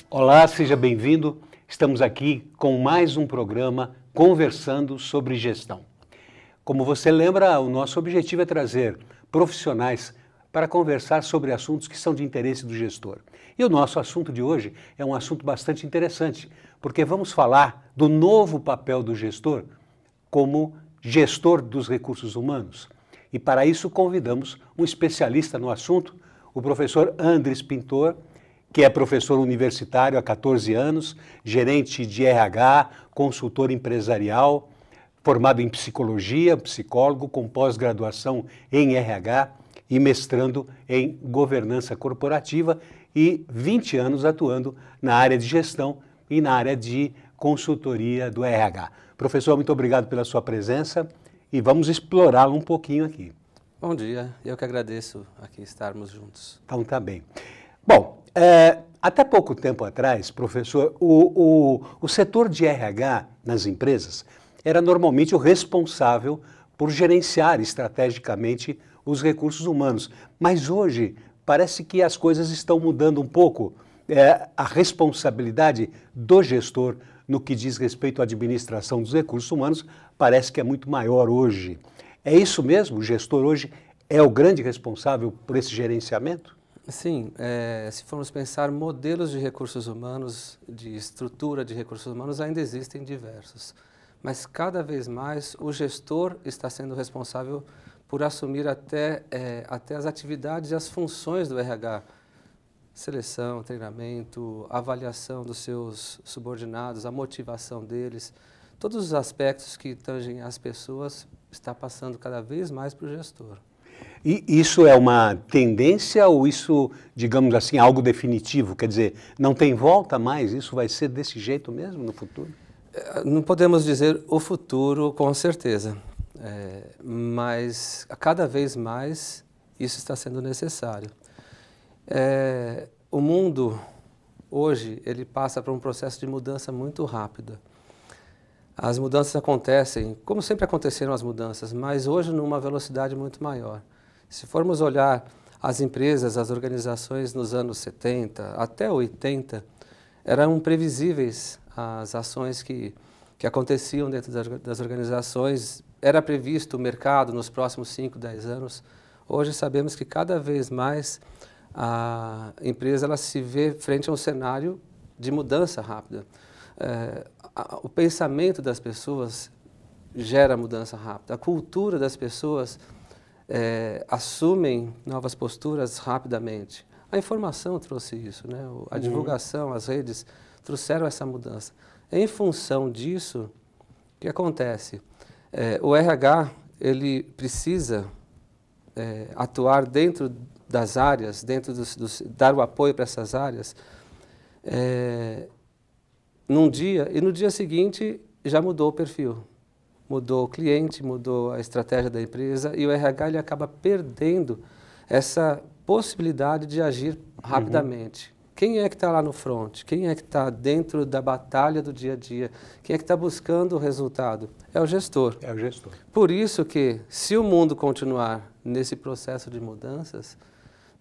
Olá, seja bem-vindo. Estamos aqui com mais um programa Conversando sobre Gestão. Como você lembra, o nosso objetivo é trazer profissionais para conversar sobre assuntos que são de interesse do gestor. E o nosso assunto de hoje é um assunto bastante interessante, porque vamos falar do novo papel do gestor como gestor dos recursos humanos. E para isso convidamos um especialista no assunto, o professor Andres Pintor, que é professor universitário há 14 anos, gerente de RH, consultor empresarial, formado em psicologia, psicólogo com pós-graduação em RH e mestrando em governança corporativa e 20 anos atuando na área de gestão e na área de consultoria do RH. Professor, muito obrigado pela sua presença e vamos explorá-lo um pouquinho aqui. Bom dia, eu que agradeço aqui estarmos juntos. Então tá bem. Bom, até pouco tempo atrás, professor, o setor de RH nas empresas era normalmente o responsável por gerenciar estrategicamente os recursos humanos. Mas hoje parece que as coisas estão mudando um pouco. A responsabilidade do gestor no que diz respeito à administração dos recursos humanos parece que é muito maior hoje. É isso mesmo? O gestor hoje é o grande responsável por esse gerenciamento? Sim, se formos pensar modelos de recursos humanos, de estrutura de recursos humanos, ainda existem diversos. Mas cada vez mais o gestor está sendo responsável por assumir até as atividades e as funções do RH. Seleção, treinamento, avaliação dos seus subordinados, a motivação deles. Todos os aspectos que tangem as pessoas está passando cada vez mais para o gestor. E isso é uma tendência ou isso, digamos assim, algo definitivo? Quer dizer, não tem volta mais? Isso vai ser desse jeito mesmo no futuro? Não podemos dizer o futuro com certeza, mas cada vez mais isso está sendo necessário. O mundo, hoje, ele passa por um processo de mudança muito rápida. As mudanças acontecem, como sempre aconteceram as mudanças, mas hoje numa velocidade muito maior. Se formos olhar as empresas, as organizações nos anos 70 até 80, eram previsíveis as ações que aconteciam dentro das organizações. Era previsto o mercado nos próximos 5, 10 anos. Hoje sabemos que cada vez mais a empresa ela se vê frente a um cenário de mudança rápida. O pensamento das pessoas gera mudança rápida. A cultura das pessoas assumem novas posturas rapidamente. A informação trouxe isso, né? A divulgação, as redes trouxeram essa mudança. Em função disso, o que acontece? O RH ele precisa atuar dentro das áreas, dar o apoio para essas áreas, num dia, e no dia seguinte já mudou o perfil. Mudou o cliente, mudou a estratégia da empresa e o RH ele acaba perdendo essa possibilidade de agir rapidamente. Quem é que está lá no front? Quem é que está dentro da batalha do dia a dia? Quem é que está buscando o resultado? É o gestor. É o gestor. Por isso que, se o mundo continuar nesse processo de mudanças,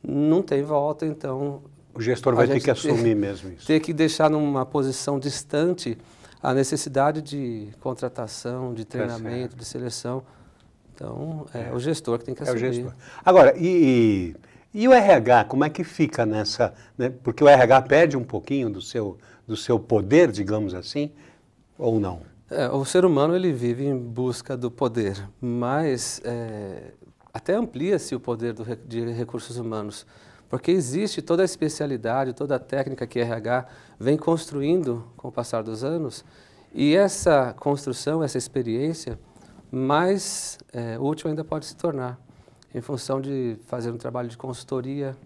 não tem volta, então... O gestor vai ter que assumir mesmo isso. Ter que deixar numa posição distante a necessidade de contratação, de treinamento, de seleção. Então, é o gestor que tem que assumir. É o gestor. Agora, e o RH, como é que fica nessa... Né? Porque o RH perde um pouquinho do seu poder, digamos assim, ou não? O ser humano ele vive em busca do poder, mas até amplia-se o poder de recursos humanos. Porque existe toda a especialidade, toda a técnica que RH vem construindo com o passar dos anos, e essa construção, essa experiência, mais útil ainda pode se tornar, em função de fazer um trabalho de consultoria,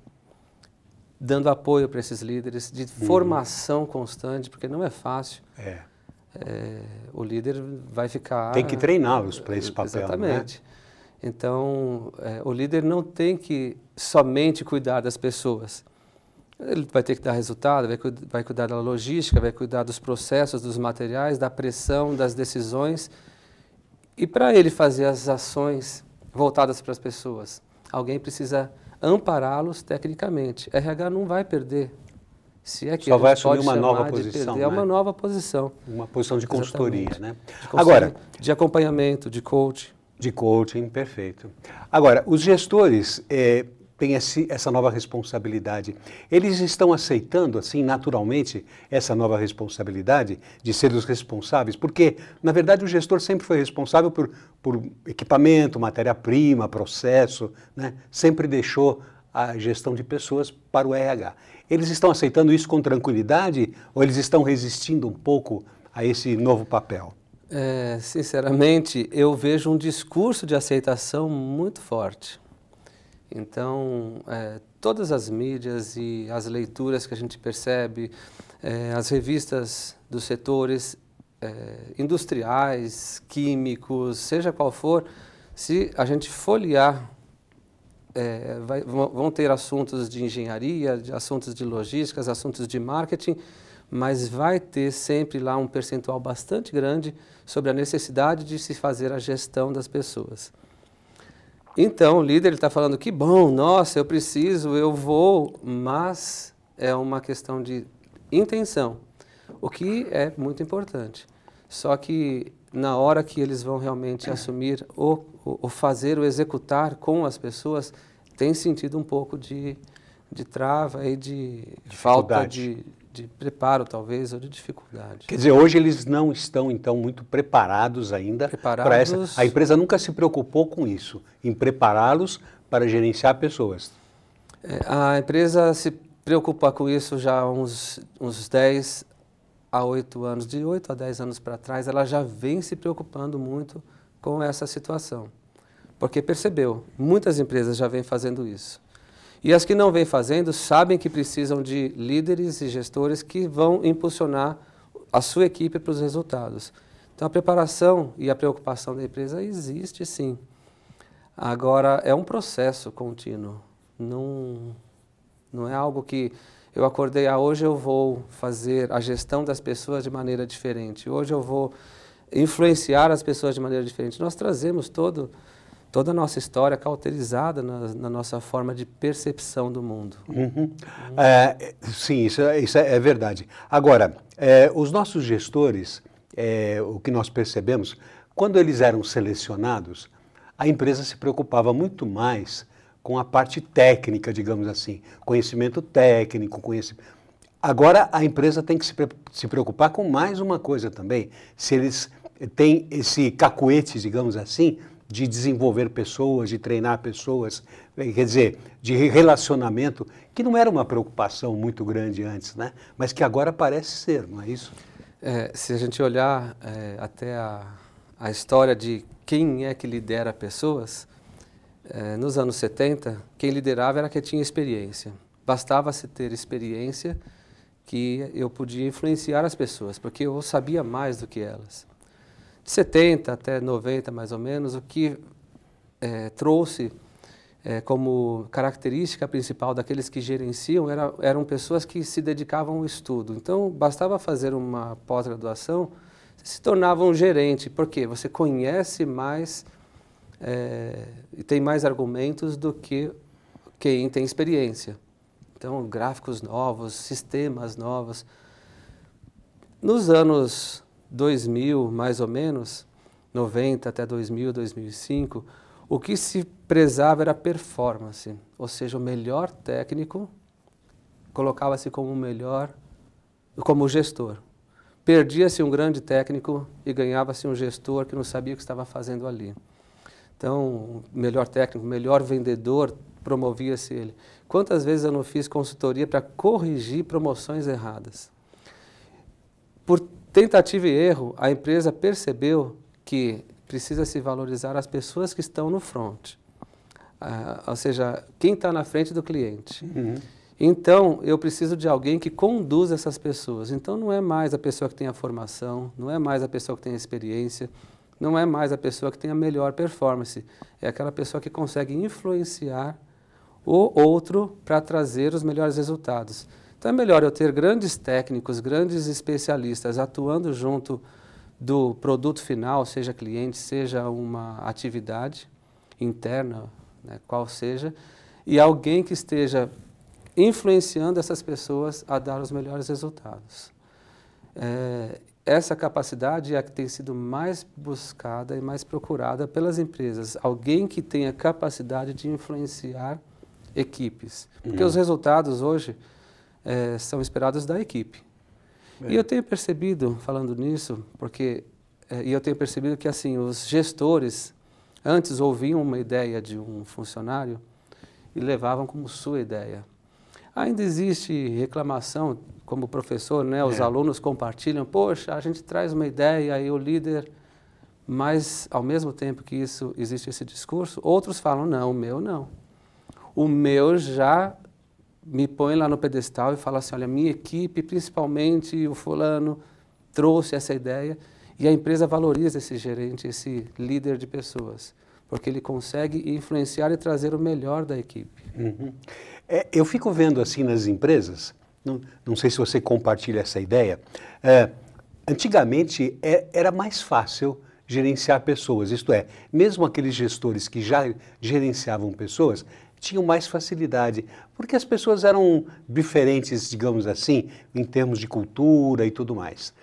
dando apoio para esses líderes, de formação constante, porque não é fácil. O líder vai ficar... Tem que treiná-los para esse papel, exatamente. Né? Então, o líder não tem que somente cuidar das pessoas. Ele vai ter que dar resultado, vai cuidar da logística, vai cuidar dos processos, dos materiais, da pressão, das decisões. E para ele fazer as ações voltadas para as pessoas, alguém precisa ampará-los tecnicamente. RH não vai perder Se é que só vai assumir pode uma nova chamar de posição, perder, é né? uma nova posição. Uma posição de consultoria, Exatamente. né? De consultoria, Agora, de acompanhamento, de coaching. de coaching, perfeito. Agora, os gestores têm essa nova responsabilidade. Eles estão aceitando, assim, naturalmente, essa nova responsabilidade de ser os responsáveis? Porque, na verdade, o gestor sempre foi responsável por equipamento, matéria-prima, processo, né? Sempre deixou a gestão de pessoas para o RH. Eles estão aceitando isso com tranquilidade ou eles estão resistindo um pouco a esse novo papel? Sinceramente, eu vejo um discurso de aceitação muito forte. Então, todas as mídias e as leituras que a gente percebe, as revistas dos setores industriais, químicos, seja qual for, se a gente folhear, vão ter assuntos de engenharia, assuntos de logística, assuntos de marketing, mas vai ter sempre lá um percentual bastante grande sobre a necessidade de se fazer a gestão das pessoas. Então, o líder está falando que bom, nossa, eu preciso, eu vou, mas é uma questão de intenção, o que é muito importante. Só que na hora que eles vão realmente assumir o fazer, o executar com as pessoas, tem sentido um pouco de trava e de falta de preparo, talvez, ou de dificuldade. Quer dizer, hoje eles não estão, então, muito preparados ainda para essa. A empresa nunca se preocupou com isso, em prepará-los para gerenciar pessoas. A empresa se preocupa com isso já há uns 10 a 8 anos, de 8 a 10 anos para trás, ela já vem se preocupando muito com essa situação. Porque percebeu, muitas empresas já vêm fazendo isso. E as que não vêm fazendo sabem que precisam de líderes e gestores que vão impulsionar a sua equipe para os resultados. Então a preparação e a preocupação da empresa existe sim. Agora é um processo contínuo, não é algo que eu acordei, hoje eu vou fazer a gestão das pessoas de maneira diferente, hoje eu vou influenciar as pessoas de maneira diferente. Nós trazemos toda a nossa história cauterizada na nossa forma de percepção do mundo. Uhum. Sim, isso é verdade. Agora, os nossos gestores, o que nós percebemos, quando eles eram selecionados, a empresa se preocupava muito mais com a parte técnica, digamos assim, conhecimento técnico, Agora, a empresa tem que se preocupar com mais uma coisa também, se eles têm esse cacuete, digamos assim, de desenvolver pessoas, de treinar pessoas, quer dizer, de relacionamento, que não era uma preocupação muito grande antes, né? Mas que agora parece ser, não é isso? Se a gente olhar até a história de quem é que lidera pessoas, nos anos 70, quem liderava era quem tinha experiência. Bastava-se ter experiência que eu podia influenciar as pessoas, porque eu sabia mais do que elas. De 70 até 90, mais ou menos, o que trouxe como característica principal daqueles que gerenciam eram pessoas que se dedicavam ao estudo. Então, bastava fazer uma pós-graduação, você se tornava um gerente. Por quê? Você conhece mais e tem mais argumentos do que quem tem experiência. Então, gráficos novos, sistemas novos. Nos anos 2000, mais ou menos, 90 até 2000, 2005, o que se prezava era performance, ou seja, o melhor técnico colocava-se como gestor. Perdia-se um grande técnico e ganhava-se um gestor que não sabia o que estava fazendo ali. Então, melhor técnico, melhor vendedor, promovia-se ele. Quantas vezes eu não fiz consultoria para corrigir promoções erradas? Por tentativa e erro, a empresa percebeu que precisa se valorizar as pessoas que estão no front, ou seja, quem está na frente do cliente. Uhum. Então, eu preciso de alguém que conduza essas pessoas. Então, não é mais a pessoa que tem a formação, não é mais a pessoa que tem a experiência, não é mais a pessoa que tem a melhor performance. É aquela pessoa que consegue influenciar o outro para trazer os melhores resultados. Então, é melhor eu ter grandes técnicos, grandes especialistas atuando junto do produto final, seja cliente, seja uma atividade interna, né, qual seja, e alguém que esteja influenciando essas pessoas a dar os melhores resultados. Essa capacidade é a que tem sido mais buscada e mais procurada pelas empresas. Alguém que tenha capacidade de influenciar equipes. Porque os resultados hoje são esperados da equipe. E eu tenho percebido, falando nisso, e eu tenho percebido que assim, os gestores antes ouviam uma ideia de um funcionário e levavam como sua ideia. Ainda existe reclamação, como professor, né? Os alunos compartilham, poxa, a gente traz uma ideia e o líder, mas ao mesmo tempo que isso existe esse discurso, outros falam, não, o meu não. O meu já me põe lá no pedestal e fala assim, olha, minha equipe, principalmente o fulano, trouxe essa ideia e a empresa valoriza esse gerente, esse líder de pessoas, porque ele consegue influenciar e trazer o melhor da equipe. Eu fico vendo assim nas empresas, não sei se você compartilha essa ideia, antigamente era mais fácil gerenciar pessoas, isto é, mesmo aqueles gestores que já gerenciavam pessoas, tinham mais facilidade, porque as pessoas eram diferentes, digamos assim, em termos de cultura e tudo mais.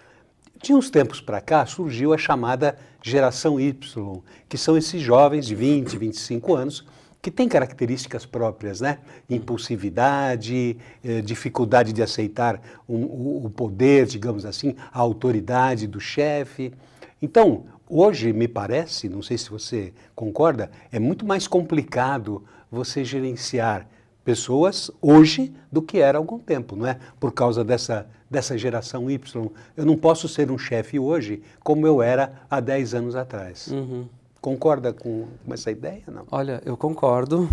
De uns tempos para cá surgiu a chamada geração Y, que são esses jovens de 20, 25 anos, que têm características próprias, né? Impulsividade, dificuldade de aceitar o poder, digamos assim, a autoridade do chefe. Então, hoje, me parece, não sei se você concorda, é muito mais complicado você gerenciar pessoas hoje do que era há algum tempo, não é? Por causa dessa geração Y. Eu não posso ser um chefe hoje como eu era há 10 anos atrás. Concorda com essa ideia, não? Olha, eu concordo,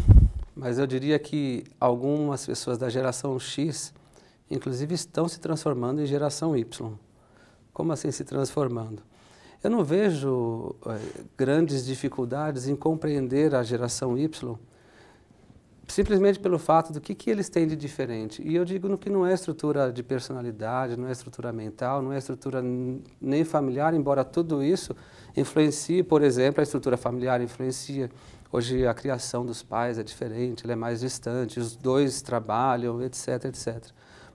mas eu diria que algumas pessoas da geração X, inclusive, estão se transformando em geração Y. Como assim se transformando? Eu não vejo grandes dificuldades em compreender a geração Y, simplesmente pelo fato do que eles têm de diferente. E eu digo que não é estrutura de personalidade, não é estrutura mental, não é estrutura nem familiar, embora tudo isso influencie, por exemplo, a estrutura familiar influencia. Hoje a criação dos pais é diferente, ela é mais distante, os dois trabalham, etc, etc.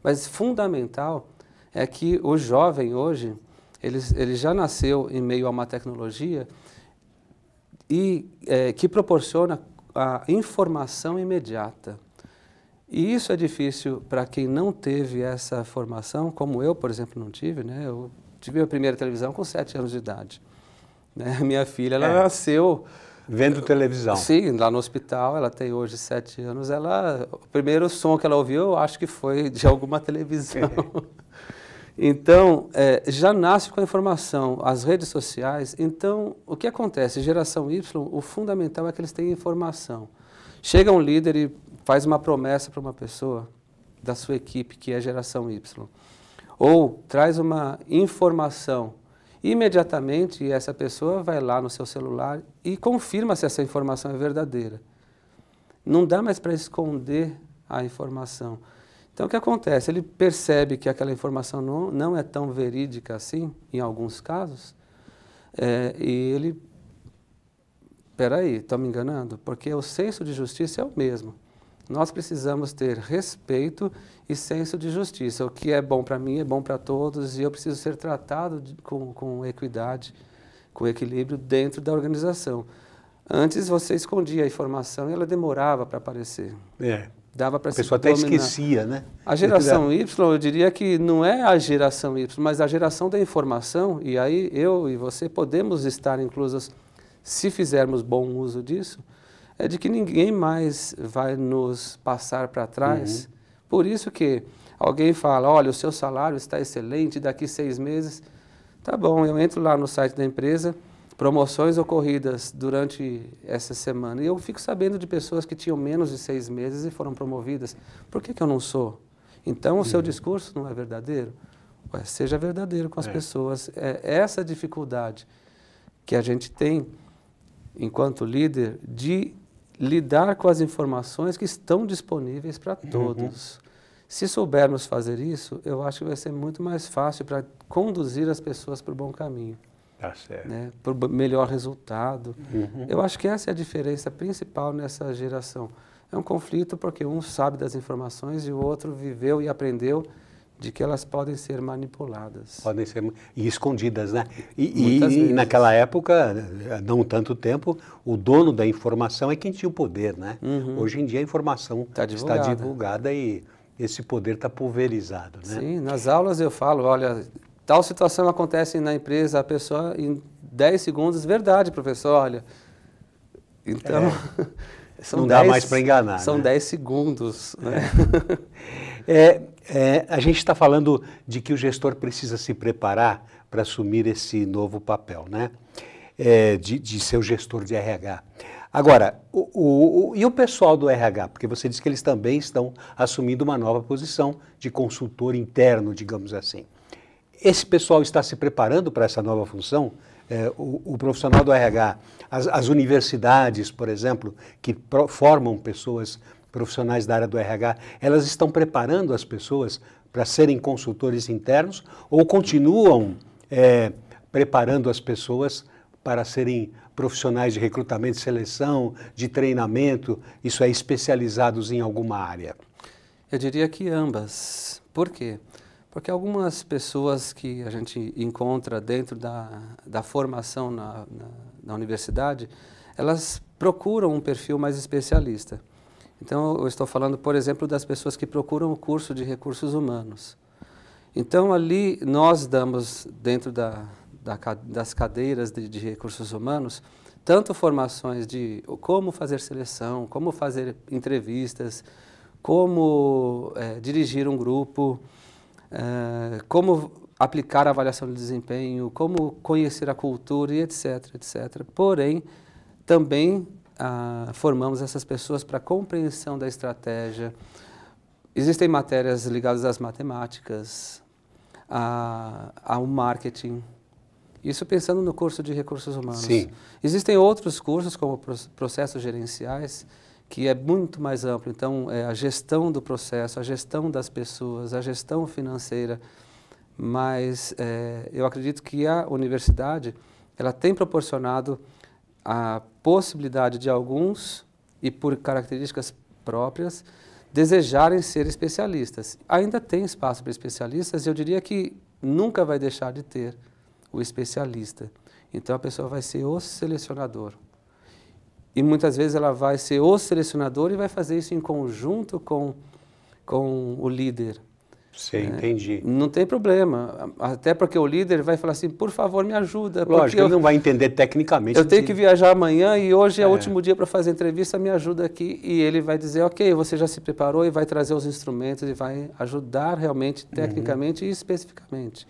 Mas fundamental é que o jovem hoje, ele já nasceu em meio a uma tecnologia que proporciona a informação imediata. E isso é difícil para quem não teve essa formação, como eu, por exemplo, não tive, né? Eu tive a primeira televisão com 7 anos de idade. Né? Minha filha, ela nasceu... Vendo televisão. Sim, lá no hospital, ela tem hoje 7 anos, o primeiro som que ela ouviu, eu acho que foi de alguma televisão. Então, já nasce com a informação, as redes sociais. Então, o que acontece? Geração Y, o fundamental é que eles têm informação. Chega um líder e faz uma promessa para uma pessoa da sua equipe, que é geração Y. Ou traz uma informação. Imediatamente, essa pessoa vai lá no seu celular e confirma se essa informação é verdadeira. Não dá mais para esconder a informação. Então, o que acontece? Ele percebe que aquela informação não é tão verídica assim, em alguns casos, e ele, peraí, estão me enganando? Porque o senso de justiça é o mesmo. Nós precisamos ter respeito e senso de justiça. O que é bom para mim é bom para todos e eu preciso ser tratado com equidade, com equilíbrio dentro da organização. Antes você escondia a informação e ela demorava para aparecer. Dava para se dominar. A pessoa até esquecia, né? A geração Y, eu diria que não é a geração Y, mas a geração da informação, e aí eu e você podemos estar inclusos, se fizermos bom uso disso, é de que ninguém mais vai nos passar para trás. Por isso que alguém fala, olha, o seu salário está excelente, daqui 6 meses, tá bom, eu entro lá no site da empresa, promoções ocorridas durante essa semana. E eu fico sabendo de pessoas que tinham menos de 6 meses e foram promovidas. Por que eu não sou? Então, o seu discurso não é verdadeiro? Seja verdadeiro com as pessoas. É essa dificuldade que a gente tem, enquanto líder, de lidar com as informações que estão disponíveis para todos. Se soubermos fazer isso, eu acho que vai ser muito mais fácil para conduzir as pessoas para o bom caminho. Tá certo. Né, para o melhor resultado. Eu acho que essa é a diferença principal nessa geração. É um conflito porque um sabe das informações e o outro viveu e aprendeu de que elas podem ser manipuladas. Podem ser e escondidas, né? Muitas E vezes. naquela época, não tanto tempo, o dono da informação é quem tinha o poder, né? Hoje em dia a informação está divulgada e esse poder está pulverizado, né? Sim, nas aulas eu falo, olha, tal situação acontece na empresa, a pessoa em 10 segundos, verdade, professor, olha. Então, não dá mais para enganar, são né? 10 segundos, né? A gente está falando de que o gestor precisa se preparar para assumir esse novo papel, né? De ser o gestor de RH. Agora, e o pessoal do RH? Porque você disse que eles também estão assumindo uma nova posição de consultor interno, digamos assim. Esse pessoal está se preparando para essa nova função? O profissional do RH, as universidades, por exemplo, que formam pessoas profissionais da área do RH, elas estão preparando as pessoas para serem consultores internos ou continuam preparando as pessoas para serem profissionais de recrutamento e seleção, de treinamento, isso é, especializados em alguma área? Eu diria que ambas. Por quê? Porque algumas pessoas que a gente encontra dentro da formação na universidade, elas procuram um perfil mais especialista. Então, eu estou falando, por exemplo, das pessoas que procuram o curso de recursos humanos. Então, ali nós damos, dentro das cadeiras de recursos humanos, tanto formações de como fazer seleção, como fazer entrevistas, como dirigir um grupo, como aplicar a avaliação de desempenho, como conhecer a cultura e etc, etc. Porém, também formamos essas pessoas para a compreensão da estratégia. Existem matérias ligadas às matemáticas, ao marketing. Isso pensando no curso de recursos humanos. Sim. Existem outros cursos, como processos gerenciais, que é muito mais amplo. Então, a gestão do processo, a gestão das pessoas, a gestão financeira. Mas eu acredito que a universidade ela tem proporcionado a possibilidade de alguns, e por características próprias, desejarem ser especialistas. Ainda tem espaço para especialistas e eu diria que nunca vai deixar de ter o especialista. Então a pessoa vai ser o selecionador. E muitas vezes ela vai ser o selecionador e vai fazer isso em conjunto com o líder. Sim, entendi. Não tem problema, até porque o líder vai falar assim, por favor, me ajuda. Lógico, ele não vai entender tecnicamente. Eu tenho que viajar amanhã e hoje é o último dia para fazer a entrevista, me ajuda aqui. E ele vai dizer, ok, você já se preparou e vai trazer os instrumentos e vai ajudar realmente, tecnicamente e especificamente.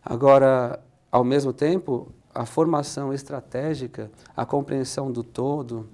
Agora, ao mesmo tempo, a formação estratégica, a compreensão do todo,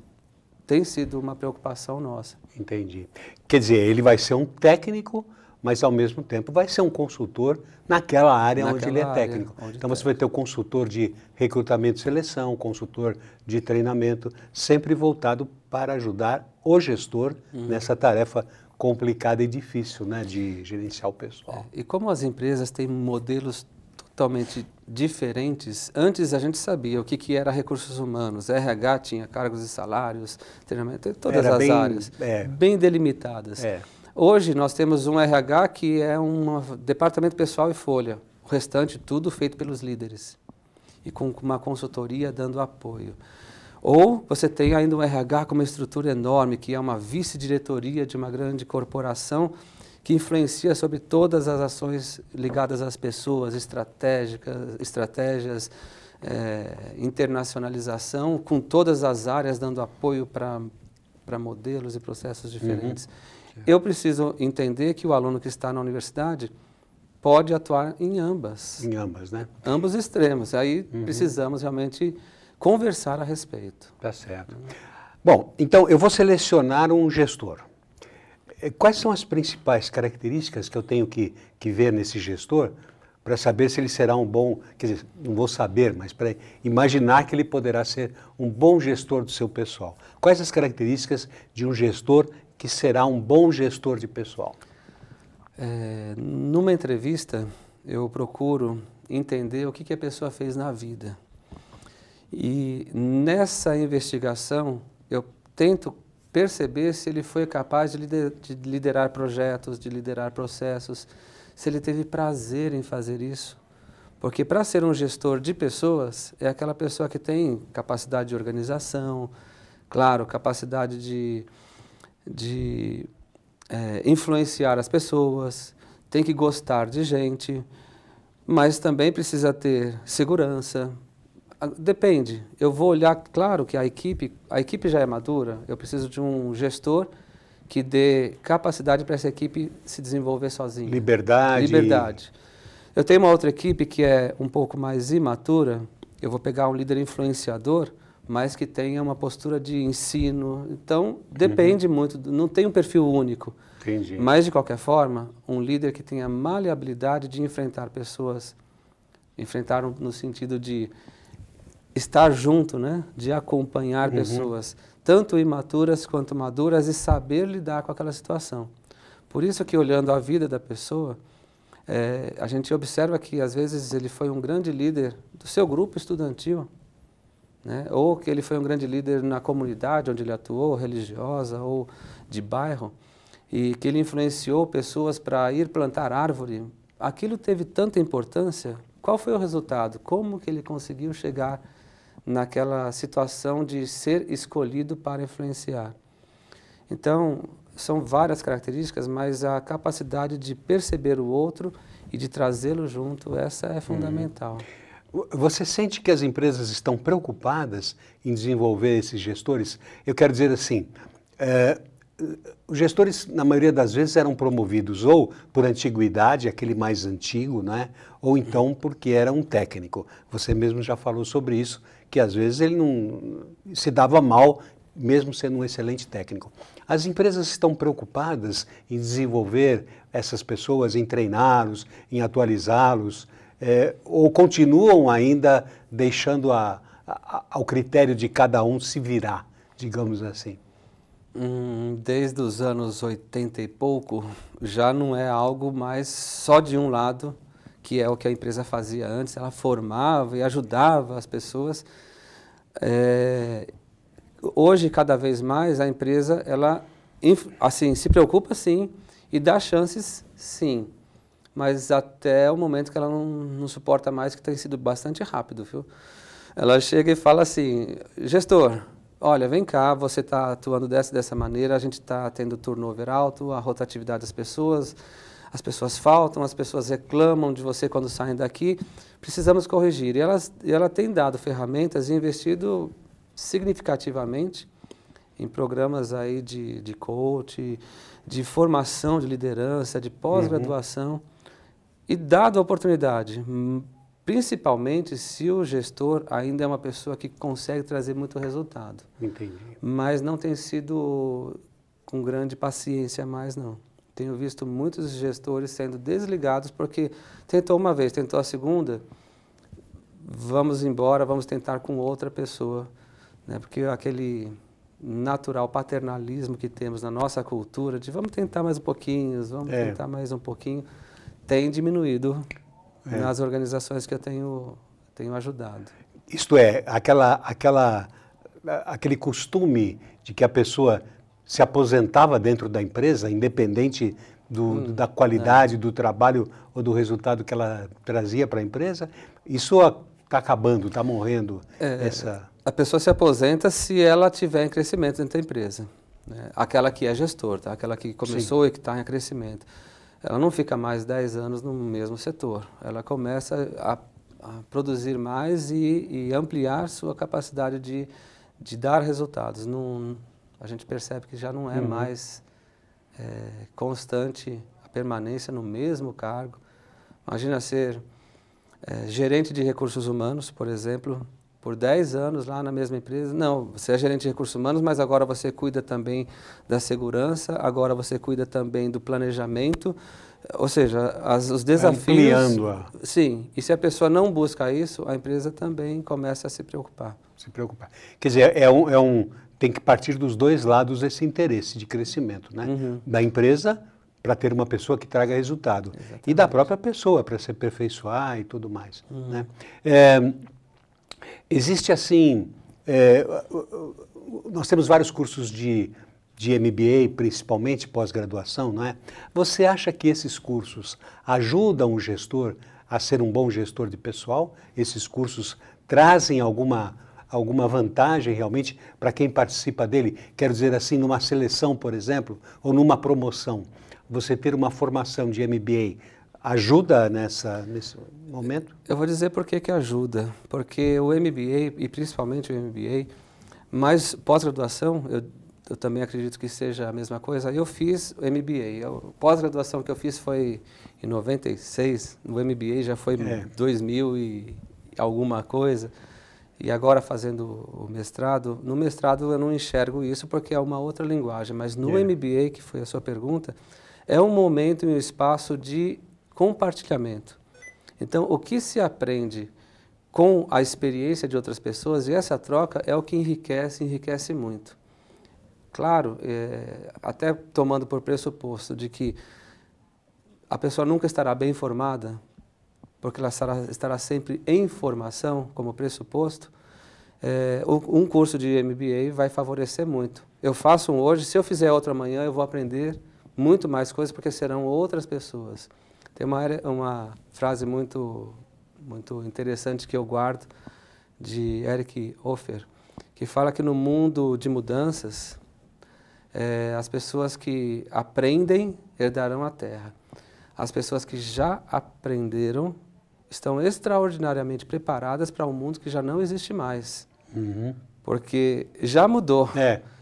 tem sido uma preocupação nossa. Entendi. Quer dizer, ele vai ser um técnico, mas ao mesmo tempo vai ser um consultor naquela área onde ele é técnico. Então você vai ter o consultor de recrutamento e seleção, o consultor de treinamento, sempre voltado para ajudar o gestor nessa tarefa complicada e difícil, né, de gerenciar o pessoal. E como as empresas têm modelos totalmente diferentes, antes a gente sabia o que era recursos humanos, RH tinha cargos e salários, treinamento, todas as áreas, bem delimitadas. Hoje nós temos um RH que é um departamento pessoal e folha, o restante tudo feito pelos líderes e com uma consultoria dando apoio. Ou você tem ainda um RH com uma estrutura enorme, que é uma vice-diretoria de uma grande corporação que influencia sobre todas as ações ligadas às pessoas, estratégias, internacionalização, com todas as áreas dando apoio para modelos e processos diferentes. Eu preciso entender que o aluno que está na universidade pode atuar em ambas. Em ambas, né? Ambos extremos. Aí precisamos realmente conversar a respeito. Tá certo. Bom, então eu vou selecionar um gestor. Quais são as principais características que eu tenho que ver nesse gestor para saber se ele será um bom, quer dizer, não vou saber, mas para imaginar que ele poderá ser um bom gestor do seu pessoal? Quais as características de um gestor que será um bom gestor de pessoal? Numa entrevista, eu procuro entender o que a pessoa fez na vida. E nessa investigação, eu tento perceber se ele foi capaz de liderar projetos, de liderar processos, se ele teve prazer em fazer isso. Porque para ser um gestor de pessoas, é aquela pessoa que tem capacidade de organização, claro, capacidade de influenciar as pessoas, tem que gostar de gente, mas também precisa ter segurança. Depende, eu vou olhar, claro que a equipe já é madura, eu preciso de um gestor que dê capacidade para essa equipe se desenvolver sozinha. Liberdade. Liberdade. Eu tenho uma outra equipe que é um pouco mais imatura, eu vou pegar um líder influenciador, mas que tenha uma postura de ensino. Então, depende muito, não tem um perfil único. Entendi. Mas, de qualquer forma, um líder que tenha maleabilidade de enfrentar pessoas, enfrentar no sentido de estar junto, né? De acompanhar pessoas, tanto imaturas quanto maduras, e saber lidar com aquela situação. Por isso que, olhando a vida da pessoa, a gente observa que, às vezes, ele foi um grande líder do seu grupo estudantil, né? Ou que ele foi um grande líder na comunidade onde ele atuou, religiosa ou de bairro, e que ele influenciou pessoas para ir plantar árvore. Aquilo teve tanta importância. Qual foi o resultado? Como que ele conseguiu chegar naquela situação de ser escolhido para influenciar? Então, são várias características, mas a capacidade de perceber o outro e de trazê-lo junto, essa é fundamental. Você sente que as empresas estão preocupadas em desenvolver esses gestores? Eu quero dizer assim, os gestores, na maioria das vezes, eram promovidos ou por antiguidade, aquele mais antigo, né? Ou então porque era um técnico. Você mesmo já falou sobre isso, que às vezes ele não se dava mal, mesmo sendo um excelente técnico. As empresas estão preocupadas em desenvolver essas pessoas, em treiná-los, em atualizá-los, ou continuam ainda deixando ao critério de cada um se virar, digamos assim? Desde os anos 80 e pouco, já não é algo mais só de um lado, que é o que a empresa fazia antes. Ela formava e ajudava as pessoas. Hoje, cada vez mais, a empresa ela, assim, se preocupa, sim, e dá chances, sim. Mas até o momento que ela não suporta mais, que tem sido bastante rápido, viu? Ela chega e fala assim: gestor, olha, vem cá, você está atuando dessa maneira, a gente está tendo turnover alto, a rotatividade das pessoas, as pessoas faltam, as pessoas reclamam de você quando saem daqui, precisamos corrigir. E ela tem dado ferramentas e investido significativamente em programas aí de coach, de formação de liderança, de pós-graduação, e dado a oportunidade, principalmente se o gestor ainda é uma pessoa que consegue trazer muito resultado. Entendi. Mas não tem sido com grande paciência mais, não. Tenho visto muitos gestores sendo desligados porque tentou uma vez, tentou a segunda, vamos embora, vamos tentar com outra pessoa, né? Porque aquele natural paternalismo que temos na nossa cultura de vamos tentar mais um pouquinho, vamos tentar mais um pouquinho, tem diminuído nas organizações que eu tenho ajudado. Isto é, aquele costume de que a pessoa se aposentava dentro da empresa, independente da qualidade do trabalho ou do resultado que ela trazia para a empresa, isso está acabando, está morrendo. A pessoa se aposenta se ela tiver em crescimento dentro da empresa, né? Aquela que é gestor, tá? Aquela que começou e que está em crescimento. Ela não fica mais 10 anos no mesmo setor. Ela começa a produzir mais e ampliar sua capacidade de dar resultados. A gente percebe que já não é mais constante a permanência no mesmo cargo. Imagina ser gerente de recursos humanos, por exemplo, por 10 anos lá na mesma empresa. Não, você é gerente de recursos humanos, mas agora você cuida também da segurança, agora você cuida também do planejamento, ou seja, os desafios... Ampliando-a. Sim, e se a pessoa não busca isso, a empresa também começa a se preocupar. Se preocupar. Quer dizer, tem que partir dos dois lados esse interesse de crescimento, né? Da empresa para ter uma pessoa que traga resultado. Exatamente. E da própria pessoa para se aperfeiçoar e tudo mais, né? Existe assim, nós temos vários cursos de de MBA, principalmente pós-graduação, não é? Você acha que esses cursos ajudam o gestor a ser um bom gestor de pessoal? Esses cursos trazem alguma vantagem realmente para quem participa dele? Quero dizer assim, numa seleção, por exemplo, ou numa promoção, você ter uma formação de MBA ajuda nesse momento? Eu vou dizer por que ajuda. Porque o MBA, e principalmente o MBA, mas pós-graduação, eu também acredito que seja a mesma coisa. Eu fiz o MBA. A pós-graduação que eu fiz foi em 96, o MBA já foi em 2000 e alguma coisa. E agora fazendo o mestrado, no mestrado eu não enxergo isso porque é uma outra linguagem, mas no MBA, que foi a sua pergunta, é um momento e um espaço de compartilhamento. Então, o que se aprende com a experiência de outras pessoas, e essa troca é o que enriquece muito. Claro, até tomando por pressuposto de que a pessoa nunca estará bem informada, porque ela estará sempre em formação, como pressuposto, um curso de MBA vai favorecer muito. Eu faço um hoje, se eu fizer outro amanhã, eu vou aprender muito mais coisas, porque serão outras pessoas. Tem uma frase muito interessante que eu guardo, de Eric Hoffer, que fala que no mundo de mudanças, as pessoas que aprendem herdarão a terra. As pessoas que já aprenderam estão extraordinariamente preparadas para um mundo que já não existe mais. Porque já mudou.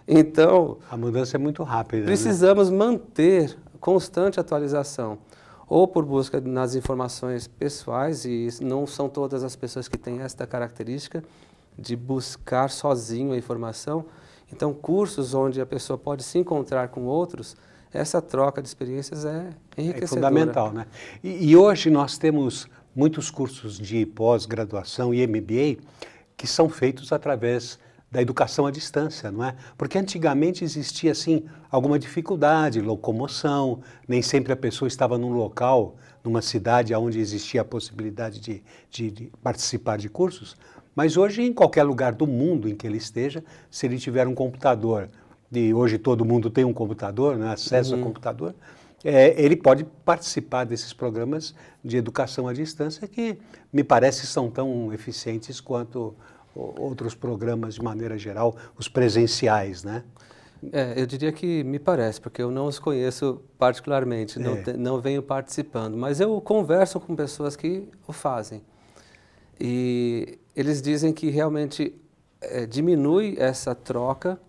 Então, a mudança é muito rápida. Precisamos manter constante atualização, ou por busca nas informações pessoais, e não são todas as pessoas que têm esta característica de buscar sozinho a informação. Então, cursos onde a pessoa pode se encontrar com outros, essa troca de experiências é enriquecedora. É fundamental, né? E hoje nós temos muitos cursos de pós-graduação e MBA que são feitos através da educação à distância, não é? Porque antigamente existia, assim, alguma dificuldade, locomoção, nem sempre a pessoa estava num local, numa cidade onde existia a possibilidade de participar de cursos, mas hoje, em qualquer lugar do mundo em que ele esteja, se ele tiver um computador, e hoje todo mundo tem um computador, né, acesso ao computador, ele pode participar desses programas de educação à distância que, me parece, são tão eficientes quanto outros programas de maneira geral, os presenciais, né? Eu diria que me parece, porque eu não os conheço particularmente, não venho participando, mas eu converso com pessoas que o fazem. E eles dizem que realmente diminui essa troca,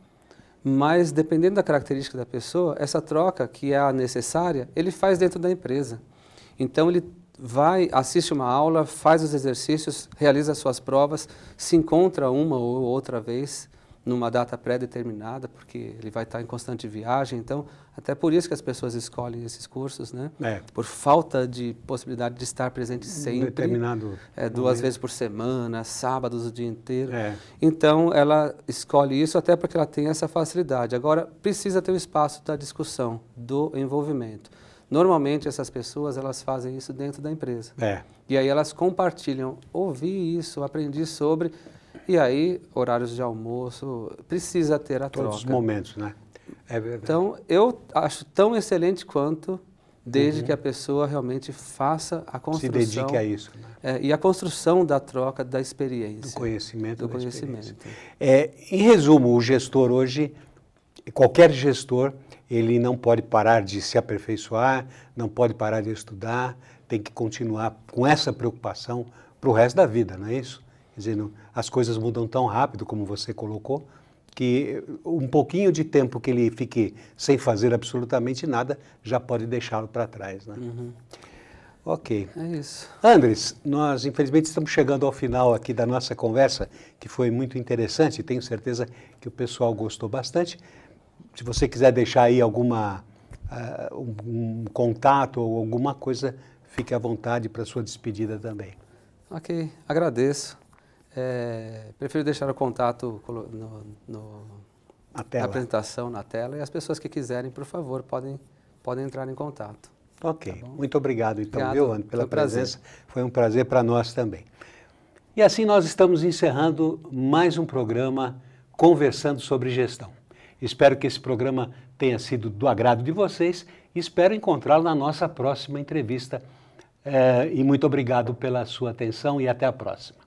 mas dependendo da característica da pessoa, essa troca que é a necessária, ele faz dentro da empresa. Então ele assiste uma aula, faz os exercícios, realiza as suas provas, se encontra uma ou outra vez numa data pré-determinada, porque ele vai estar em constante viagem. Então, até por isso que as pessoas escolhem esses cursos, né? Por falta de possibilidade de estar presente sempre. Determinado 2 vezes por semana, sábados o dia inteiro. Então, ela escolhe isso até porque ela tem essa facilidade. Agora, precisa ter o espaço da discussão, do envolvimento. Normalmente, essas pessoas, elas fazem isso dentro da empresa. E aí elas compartilham, ouvi isso, aprendi sobre, e aí, horários de almoço, precisa ter a troca. Todos os momentos, né? É verdade. Então, eu acho tão excelente quanto, desde que a pessoa realmente faça a construção. Se dedique a isso. Né? E a construção da troca da experiência. Do conhecimento. Do conhecimento. Em resumo, o gestor hoje, qualquer gestor, ele não pode parar de se aperfeiçoar, não pode parar de estudar, tem que continuar com essa preocupação para o resto da vida, não é isso? Quer dizer, as coisas mudam tão rápido, como você colocou, que um pouquinho de tempo que ele fique sem fazer absolutamente nada já pode deixá-lo para trás, né? Ok. É isso. Andres, nós infelizmente estamos chegando ao final aqui da nossa conversa, que foi muito interessante, tenho certeza que o pessoal gostou bastante. Se você quiser deixar aí um contato ou alguma coisa, fique à vontade para a sua despedida também. Ok, agradeço. Prefiro deixar o contato na apresentação, na tela, e as pessoas que quiserem, por favor, podem entrar em contato. Ok, tá, muito obrigado então, obrigado, viu, Andres, pela presença. Foi um prazer para nós também. E assim nós estamos encerrando mais um programa Conversando sobre Gestão. Espero que esse programa tenha sido do agrado de vocês e espero encontrá-lo na nossa próxima entrevista. E muito obrigado pela sua atenção e até a próxima.